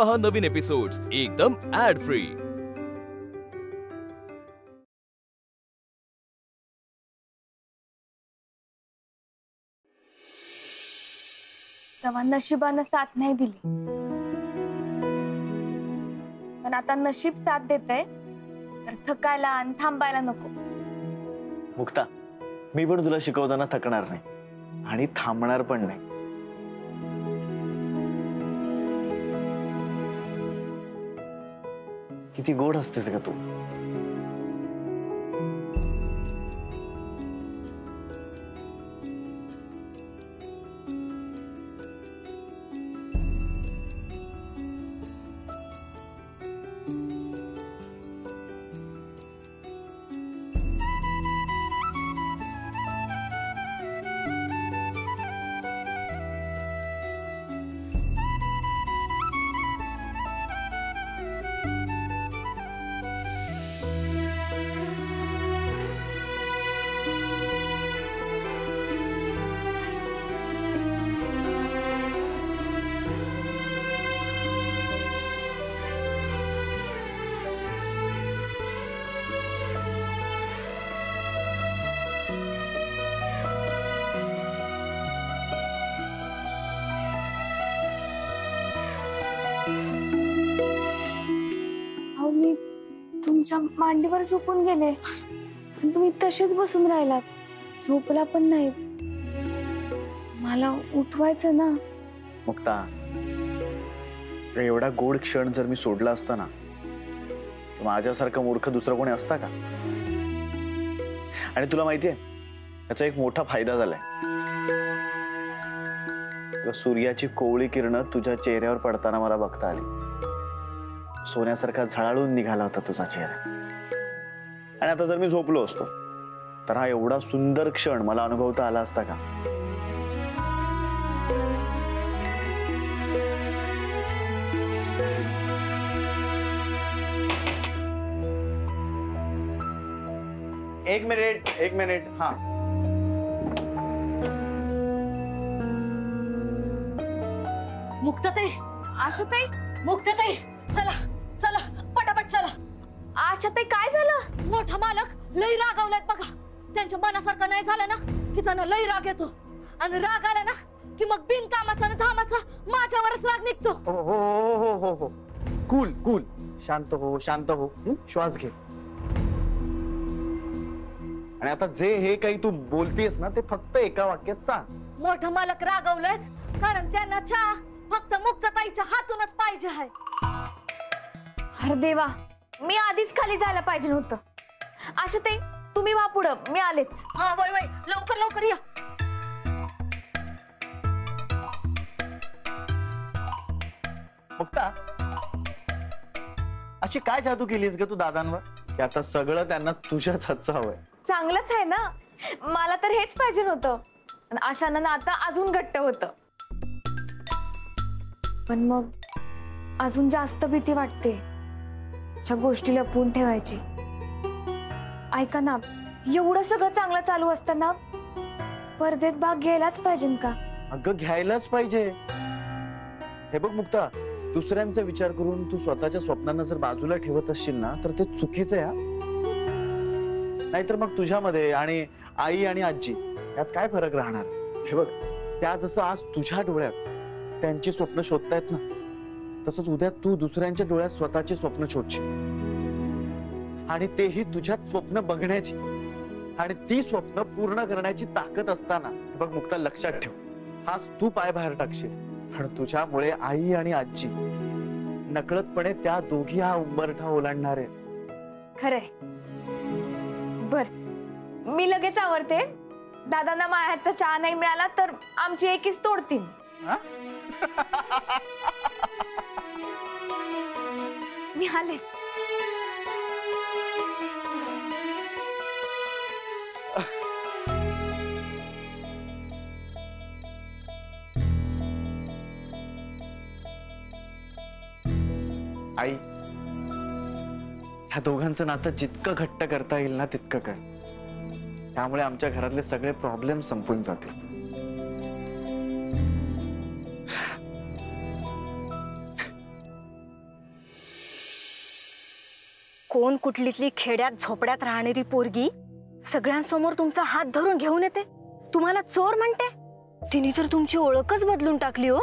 पहा नवीन एपिसोड्स एकदम add free. तेव्हा नशिबानं साथ नाही दिली, पण आता नशीब साथ देतंय तर थकायला आणि थांबायला नको। मुक्ता, मी पण तुला शिकवताना थकणार नाही आणि थांबणार पण नाही। किती गोड असतेस का तू। मी तुमच्या मांडीवर झोपून गेले, तुम्ही तसेच बसून राहिलात, झोपला पण नाही। मला उठवायचं ना। मुक्ता, एवढा गोड क्षण जर मी सोडला असता ना, तर माझ्यासारखा मूर्ख दुसरा कोणी असता का। आणि तुला माहितीये याचा एक मोठा फायदा झालाय। सूर्याची कोवळी किरण तुझ्या चेहऱ्यावर पडताना मला बघता आली। सोन्यासारखा झळाळून निघाला होता तुझा चेहरा। आणि आता जर मी झोपलो असतो तर हा एवढा सुंदर क्षण मला अनुभवता आला असता का। एक मिनिट हाँ। मुक्ताताई, आशाताई, मुक्ताताई, चला चला पटापट चला। आशाताई, काय झालं? मोठा मालक लई रागावलात बघा। त्यांच्या मनासारखं नाही झालं ना की त्यांना लई राग येतो, आणि राग आला ना की मग बिनकामाचा आणि धामाचा माझ्यावरच राग निघतो। हो हो हो हो हो, कूल कूल, शांत हो शांत हो, श्वास घे। आणि आता जे हे काही तू बोलतेस ना ते फक्त एका वाक्यात सांग। मोठा मालक रागवलाय कारण त्यांना चहा फक्त मुक्ताताईच्या हातूनच पाहिजे आहे। अरे देवा, मी आधीच खाली जायला पाहिजे नव्हतं। आशाताई, तुम्ही वा पुढं, मी आलेच। हा वय वय, लवकर लवकर या। मुक्ता, अशी काय जादू केलीस ग तू दादांवर की आता सगळं त्यांना तुझ्याच हातचं हवंय। चांगलंच आहे ना, मला तर हेच पाहिजे नव्हतं। आशानं आता अजून घट्ट होतं, पण मग अजून जास्त भीती वाटते अशा गोष्टी लपवून ठेवायची। ऐका ना, एवढं सगळं चांगलं चालू असताना परदेत भाग घ्यायलाच पाहिजे का? अगं घ्यायलाच पाहिजे। हे बघ मुक्ता, दुसऱ्यांचा विचार करून तू स्वतःच्या स्वप्नांना जर बाजूला ठेवत असशील ना तर ते चुकीचं आहे। नाहीतर मग तुझ्यामध्ये आणि आई आणि आजी यात काय फरक राहणार? हे बघ, त्या जसं आज तुझ्या डोळ्यात त्यांची स्वप्न शोधतायत ना, तसंच उद्या तू दुसऱ्यांच्या डोळ्यात स्वतःची स्वप्न शोधशील, आणि तेही तुझ्यात स्वप्न बघण्याची आणि ती स्वप्न पूर्ण करण्याची ताकद असताना बघ मुक्ता, लक्षात ठेव, हाच तू पाय बाहेर टाकशील पण तुझ्यामुळे आई आणि आजी नकळतपणे त्या दोघी हा उंबरठा ओलांडणार आहेत। खरंय। बर, मी लगेच आवरते। दादांना माझ्या चहा नाही मिळाला तर आमची एकीच तोडतील। मी आले। आई, ह्या दोघांचं नातं जितकं घट्ट करता येईल ना तितकं कर, त्यामुळे आमच्या घरातले सगळे प्रॉब्लेम संपून जातील। कोण कुठलीतली खेड्यात झोपड्यात राहणारी पोरगी सगळ्यांसमोर तुमचा हात धरून घेऊन येते, तुम्हाला चोर म्हणते? तिने तर तुमची ओळखच बदलून टाकली हो.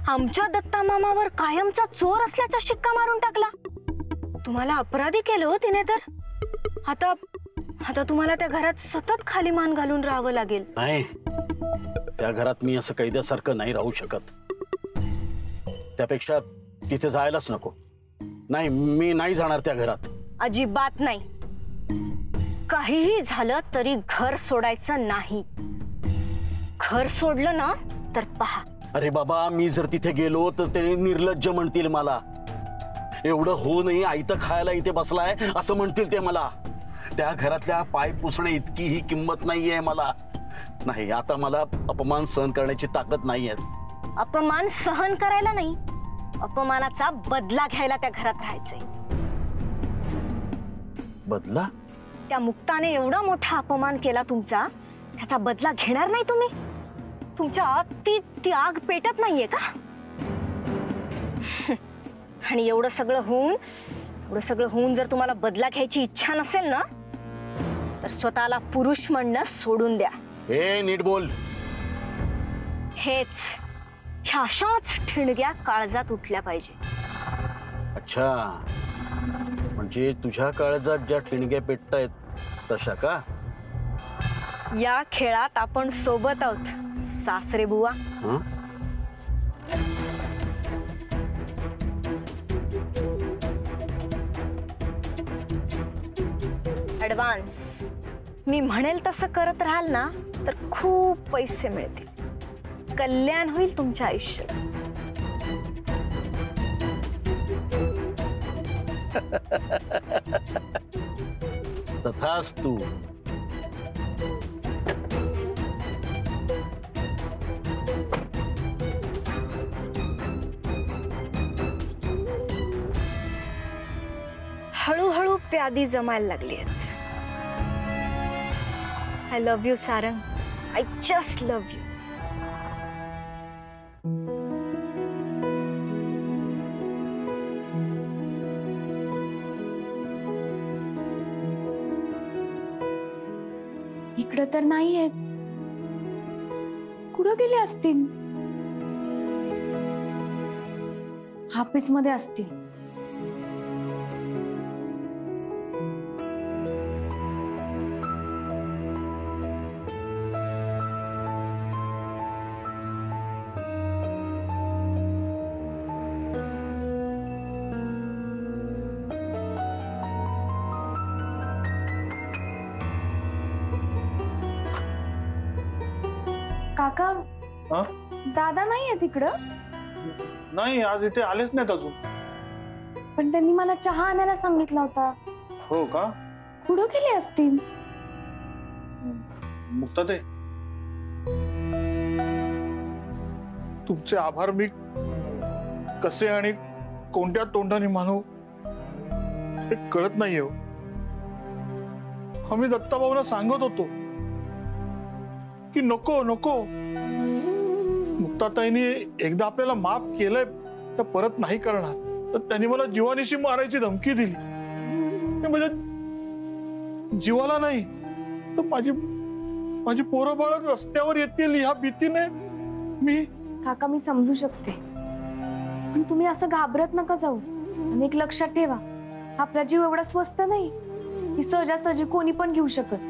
आमच्या दत्ता मामावर कायमचा चोर असल्याचा शिक्का मारून टाकला. तुम्हाला अपराधी केलं हो तिने तर. आता आता तुम्हाला त्या घरात सतत खाली मान घालून राहावं लागेल. नाही, त्या घरात मी असं कैद्यासारखं नाही राहू शकत. त्यापेक्षा तिथे जायलाच नको. नाही, मी नाही जाणार त्या घरात. अजिबात नाही. काहीही झालं तरी घर सोडायचं नाही. घर सोडलं ना तर पहा. अरे बाबा, मी जर तिथे गेलो तर ते निर्लज्ज म्हणतील मला. एवढं होऊ नये आयतं खायला इथे बसलाय असं म्हणतील ते मला. त्या घरातल्या पाय पुसणे इतकी ही किंमत नाहीये मला. नाही, आता मला अपमान सहन करण्याची ताकद नाहीये. अपमान सहन करायला नाही, अपमानाचा बदला घ्यायला त्या घरात राहायचंय. बदला? त्या मुक्ताने एवढा मोठा अपमान केला तुमचा, त्याचा बदला घेणार नाही तुम्ही? तुमच्या आत ती आग पेटत नाहीये का? आणि एवढं सगळं होऊन जर तुम्हाला बदला घ्यायची इच्छा नसेल ना, तर स्वतःला पुरुष म्हणणं सोडून द्या. हे नीट बोल. हेच, ह्या अशाच ठिणग्या काळजात उठल्या पाहिजे. अच्छा, म्हणजे तुझ्या काळजात ज्या ठिणग्या पेटतायत तशा का? या खेळात आपण सोबत आहोत सासरे बुवा. ऍडव्हान्स. मी म्हणेल तसं करत राहाल ना तर खूप पैसे मिळतील. कल्याण होईल तुमच्या आयुष्यात. तथास्तु. हळूहळू प्यादी जमायला लागली आहेत. I love you Sarang. I just love you. इकडं तर नाही आहेत. कुठं गेले असतील? ऑफिस मध्ये असतील. काका, दादा नाही आहेत इकडं? नाही, आज इथे आलेच नाहीत अजून. पण त्यांनी मला चहा आणायला सांगितला होता. हो का? कुठं गेले असतील? मुक्ताताई, तुमचे आभार मी कसे आणि कोणत्या तोंडाने मानू हे कळत नाहीये. आम्ही दत्ताभाऊला सांगत होतो की नको नको, मुक्ताताईंनी एकदा आपल्याला माफ केलंय तर परत नाही करणार. तर त्यांनी मला जीवानिशी मारायची धमकी दिली. म्हणजे जीवाला नाही तर माझी पोरं बाळ रस्त्यावर येतील ह्या भीतीने मी. काका, मी समजू शकते, पण तुम्ही असं घाबरत नका जाऊ. आणि एक लक्षात ठेवा, आपला जीव एवढा स्वस्त नाही की सहजासहजी कोणी पण घेऊ शकत.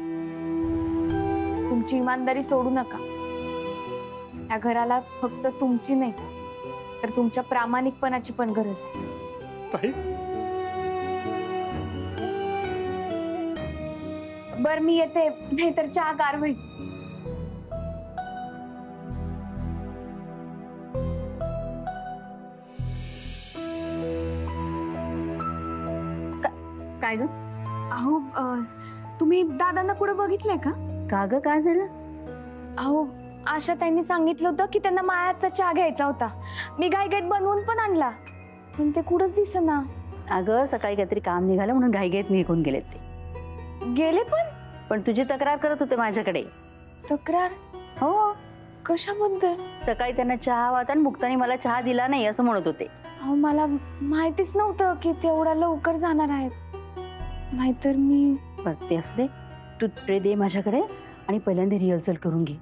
तुमची इमानदारी सोडू नका. या घराला फक्त तुमची नाही तर तुमच्या प्रामाणिकपणाची पण गरज आहे. ताई, बर, मी येते, नाहीतर चहा गार होईल. काय ग? अहो, तुम्ही दादांना कुठे बघितलंय का? का ग, काय झालं? अहो, आशा त्यांनी सांगितलं होतं की त्यांना मायाचा चहा घ्यायचा होता. मी घाईघाईत बनवून पण आणला, पण ते कुठंच दिसेना. अगं, सकाळी काहीतरी काम निघालं म्हणून घाईघाईत निघून गेलेत ते. गेले पण? पण तुझी तक्रार करत होते माझ्याकडे. तक्रार? हो, कशाबद्दल? सकाळी त्यांना चहा हवा होता आणि मुक्ताने मला चहा दिला नाही असं म्हणत होते. अहो मला माहितीच नव्हतं की तेवढ्या लवकर जाणार आहेत. नाहीतर मी बस ते असू दे, तू ट्रे दे माझ्याकडे आणि पहिल्यांदा रिहर्सल करून घे.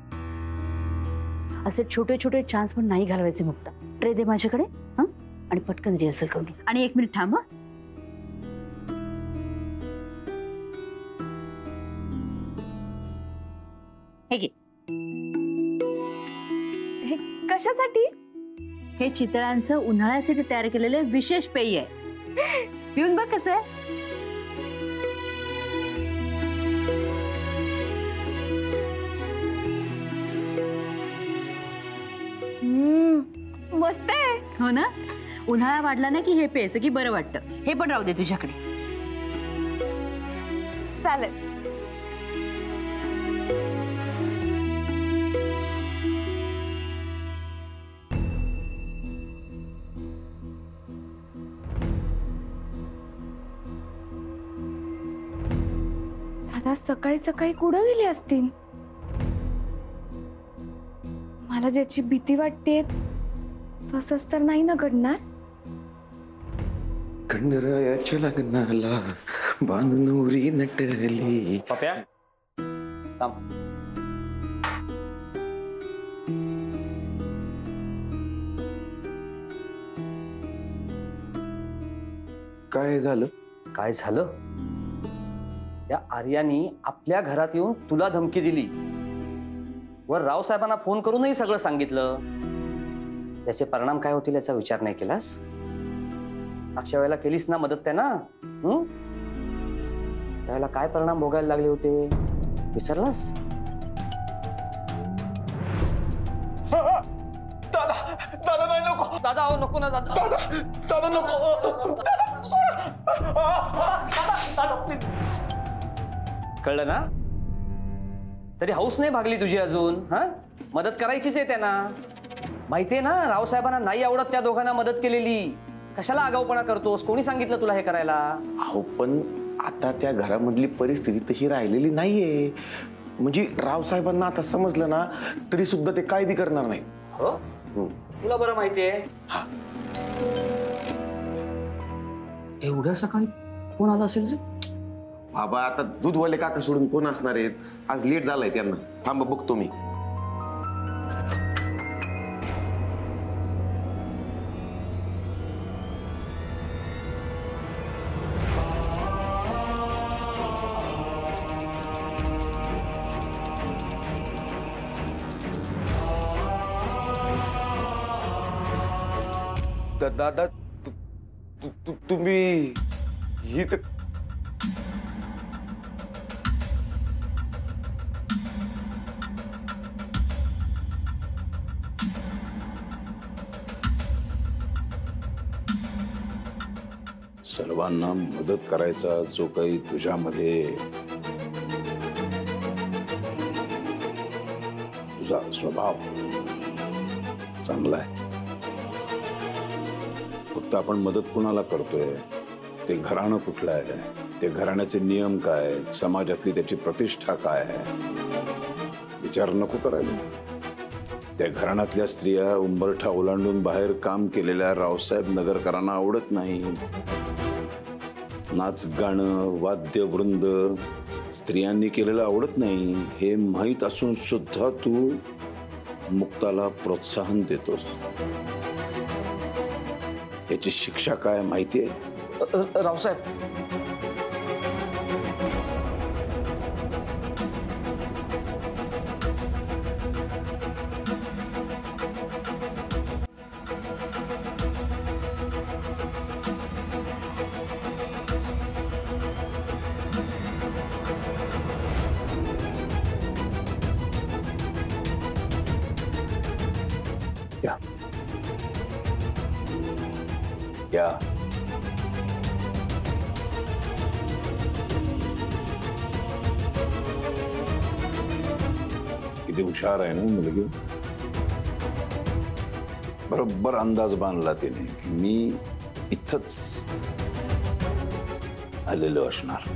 असे छोटे छोटे चान्स पण नाही घालवायचे मुक्ता. ट्रे दे माझ्याकडे हं आणि पटकन रिहर्सल करून घे. आणि 1 मिनिट थांब. हे घे. हे कशासाठी? हे चितळांचं उन्हाळ्यासाठी तयार केलेलं विशेष पेय आहे. पिऊन बघ कसं आहे. मस्त आहे. हो ना. उन्हाळा वाढला ना की हे प्यायचं की बरं वाटतं. हे पण राहू दे तुझ्याकडे. चालेल. दादा सकाळी सकाळी कुठं गेले असतील? मला ज्याची भीती वाटते तसंच तर नाही ना घडणार. खंडरायाच्या लग्नाला बांधुरी नटली. पप्या थांब. काय झालं? काय झालं? या आर्यानी आपल्या घरात येऊन तुला धमकी दिली वर रावसाहेबांना फोन करूनही सगळं सांगितलं. त्याचे परिणाम काय होतील याचा विचार नाही केलास? मागच्या वेळेला केलीस ना मदत त्यांना? त्यावेळेला काय परिणाम भोगायला लागले होते विसरलास? दादा दादा नाही नको. दादा अहो नको ना दादा. दादा नको. कळलं ना? तरी हौस नाही भागली तुझी अजून. हा मदत करायचीच आहे त्यांना. माहितीये ना रावसाहेबांना नाही आवडत त्या दोघांना मदत केलेली. कशाला आगाऊपणा करतोस? कोणी सांगितलं तुला हे करायला? अहो पण आता त्या घरामधली परिस्थिती तशी राहिलेली नाहीये. म्हणजे रावसाहेबांना आता समजलं ना तरी सुद्धा ते काय बी करणार नाही. हो तुला बरं माहितीये. एवढ्या सकाळी कोण आला असेल रे? बाबा आता दूधवाले काका सोडून कोण असणार आहेत? आज लेट झालाय त्यांना. थांबा बघतो मी. दादा तुम्ही ही तर सर्वांना मदत करायचा जो काही तुझ्यामध्ये तुझा स्वभाव चांगला आहे. फक्त आपण मदत कुणाला करतोय, ते घराणं कुठलं आहे, ते घराण्याचे नियम काय, समाजातली त्याची प्रतिष्ठा काय आहे, विचार नको करायला. त्या घराण्यातल्या स्त्रिया उंबरठा ओलांडून बाहेर काम केलेल्या रावसाहेब नगरकरांना आवडत नाही. नाच गाणं वाद्यवृंद स्त्रियांनी केलेलं आवडत नाही. हे माहीत असून सुद्धा तू मुक्ताला प्रोत्साहन देतोस. याची शिक्षा काय माहितीये? रावसाहेब या किती हुशार आहे ना मुलगी. बरोबर अंदाज बांधला तिने की मी इथंच आलेलो असणार.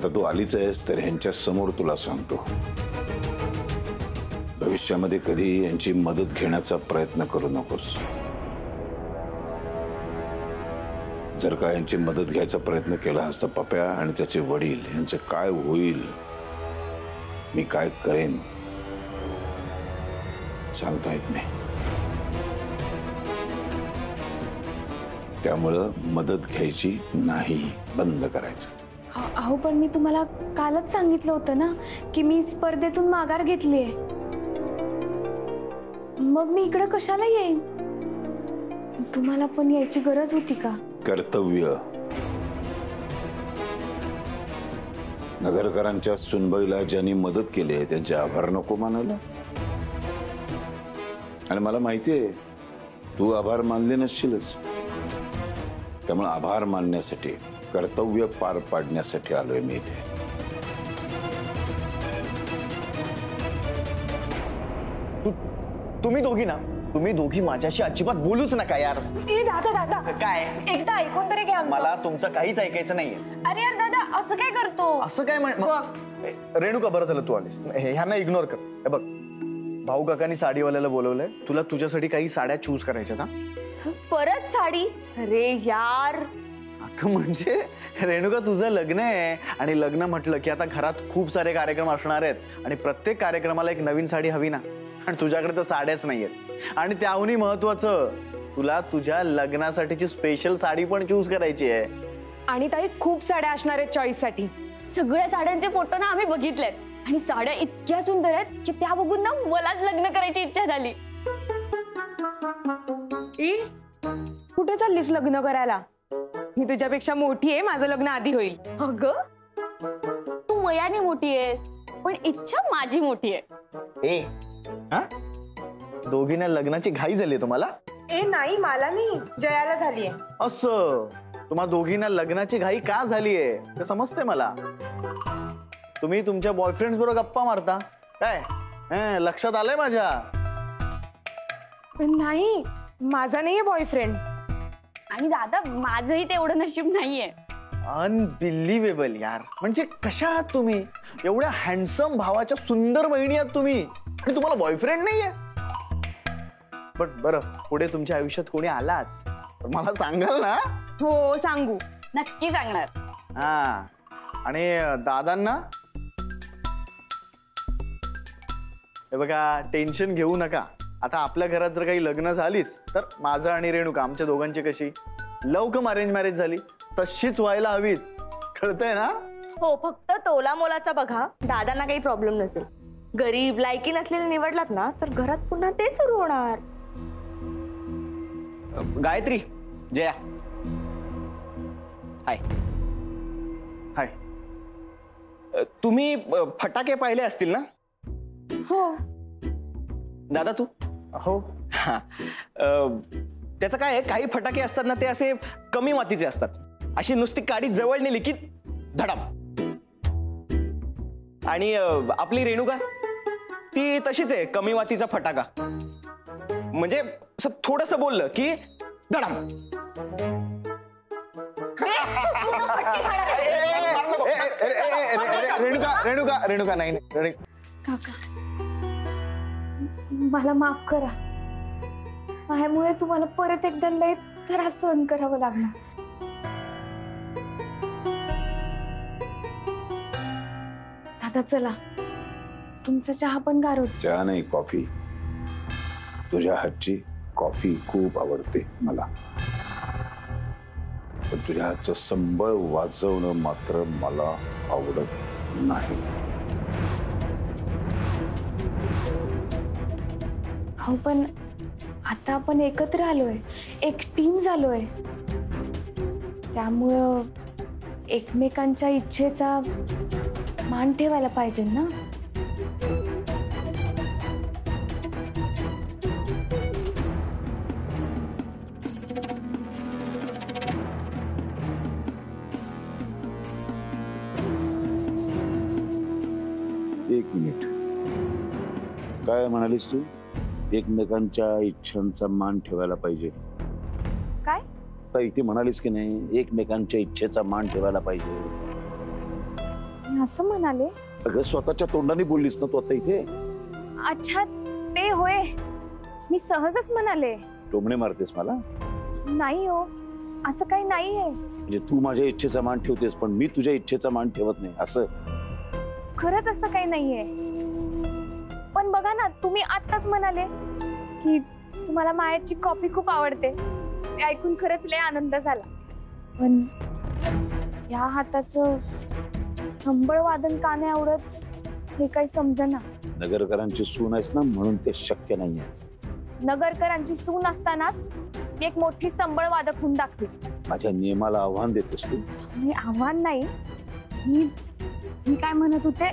आता तू आलीच आहेस तर ह्यांच्या समोर तुला सांगतो, भविष्यामध्ये कधी यांची मदत घेण्याचा प्रयत्न करू नकोस. जर का यांची मदत घ्यायचा प्रयत्न केलास तर पप्या आणि त्याचे वडील यांचं काय होईल, मी काय करेन सांगता येत नाही. त्यामुळं मदत घ्यायची नाही, बंद करायचं. अहो पण मी तुम्हाला कालच सांगितलं होतं ना की मी स्पर्धेतून माघार घेतलीये. मग मी इकडे कशाला येईन? तुम्हाला पण यायची गरज होती का? कर्तव्य. नगरकरांच्या सुनबाईला ज्यांनी मदत केली आहे त्यांचे आभार नको मानायला? आणि मला माहितीये तू आभार मानले नसशीलच, त्यामुळे आभार मानण्यासाठी, कर्तव्य पार पाडण्यासाठी आलोय मी इथे. तुम्ही दोघी माझ्याशी अजिबात बोलूच नका यार. ए दादा दादा, काय? एकदा ऐकून तरी घ्या. मला तुमचं काहीच ऐकायचं नाहीये. अरे यार दादा, असं काय करतो? असं काय रेणुका, बरं झालं तू आलीस. ह्यांना इग्नोर कर. हे बघ, भाऊ काकांनी साडीवाल्याला बोलवलंय, तुला तुझ्यासाठी काही साड्या चूज करायच्या ना. परत साडी? अरे यार. म्हणजे रेणुका, तुझं लग्न आहे आणि लग्न म्हटलं की आता घरात खूप सारे कार्यक्रम असणार आहेत आणि प्रत्येक कार्यक्रमाला एक नवीन साडी हवी ना. आणि तुझ्याकडे तर साड्याच नाहीयेत आणि त्याहूनही महत्वाचं, तुला तुझ्या लग्नासाठीची स्पेशल साडी पण चूज करायची आहे. आणि ताई खूप साड्या असणार आहेत चॉईस साठी. सगळ्या साड्यांचे फोटो ना आम्ही बघितलेत आणि साड्या इतक्या सुंदर आहेत की त्या बघून ना मलाच लग्न करायची इच्छा झाली. कुठे चाललीस लग्न करायला? मी तुझ्यापेक्षा मोठी आहे, माझं लग्न आधी होईल. अगं, तू वयाने मोठी आहेस पण इच्छा माझी मोठी आहे. दोघींना लग्नाची घाई झाली तुम्हाला? नाही, मला नाही, जयाला झालीये. असं तुम्हा दोघींना लग्नाची घाई का झालीये ते समजते मला. तुम्ही तुमच्या बॉयफ्रेंड बरोबर गप्पा मारता काय? लक्षात आलंय माझ्या. नाही, माझा नाहीये बॉयफ्रेंड. आणि दादा, माझंही तेवढं नशीब नाहीये. अनबिलिव्हेबल यार. म्हणजे कशा आहात तुम्ही? एवढ्या हँडसम भावाच्या सुंदर बहिणी आहात तुम्ही आणि तुम्हाला बॉयफ्रेंड नाहीये. बट बरं, पुढे तुमच्या आयुष्यात कोणी आलाच तर मला सांगाल ना? हो, सांगू, नक्की सांगणार. हा, आणि दादांना हे बघा, टेन्शन घेऊ नका. आता आपल्या घरात जर काही लग्न झालीच तर माझं आणि रेणुका, आमच्या दोघांची कशी लव कम अरेंज मॅरेज झाली तशीच व्हायला हवीत. कळतंय ना? हो, फक्त तोला मोलाचा बघा. दादांना काही प्रॉब्लेम नसेल. गरीब, लायकी नसलेले निवडलात ना तर घरात पुन्हा ते सुरू होणार. गायत्री, जया, हाय. हाय. तुम्ही फटाके पाहिले असतील ना? हो. दादा, तू? हो. त्याचं काय आहे, काही फटाके असतात ना ते असे कमी मातीचे असतात. अशी नुसती काडी जवळ नेली की धडाम. आणि आपली रेणुका ती तशीच आहे, कमी मातीचा फटाका. म्हणजे असं थोडंसं बोललं की धडाम. रेणुका नाही. काका, मला माफ करा. माझ्यामुळे तुम्हाला परत एकदा लय त्रास सहन करावं लागणार. दादा चला, तुमचा चहा पण गार होता. चहा नाही, कॉफी. तुझ्या हातची कॉफी खूप आवडते मला, पण तुझ्या हातचं संबळ वाजवणं मात्र मला आवडत नाही. हो, पण आता आपण एकत्र आलोय, एक टीम झालोय. त्यामुळं एकमेकांच्या इच्छेचा मान ठेवायला पाहिजे ना. एक मिनिट, काय म्हणालीस तू? एकमेकांच्या इच्छांचा मान ठेवायला पाहिजे काय? तर इथे म्हणालीस की नाही, एकमेकांच्या इच्छेचा मान ठेवायला पाहिजे. असं म्हणाले? अगं स्वतःच्या तोंडाने बोललीस ना तू आता इथे. अच्छा ते होय, मी सहजच म्हणाले. टोमणे मारतेस मला? नाही हो, असं काही नाहीये. म्हणजे तू माझ्या इच्छेचा मान ठेवतेस पण मी तुझ्या इच्छेचा मान ठेवत नाही असं? खरंच असं काही नाहीये. पण बघा ना, तुम्ही आत्ताच म्हणाले की तुम्हाला मायाची कॉफी खूप आवडते. ते ऐकून खरंच लय आनंद झाला. पण या हाताचं संबळ वादन का नाही आवडत हे काही समजेना. नगरकरांची सून आहेस ना म्हणून ते शक्य नाहीये. नगरकरांची सून असतानाच मी एक मोठी संबळ वादक होऊन दाखवी. माझ्या नियमाला आव्हान देतेस तू? हे आव्हान नाही, मी काय म्हणत होते,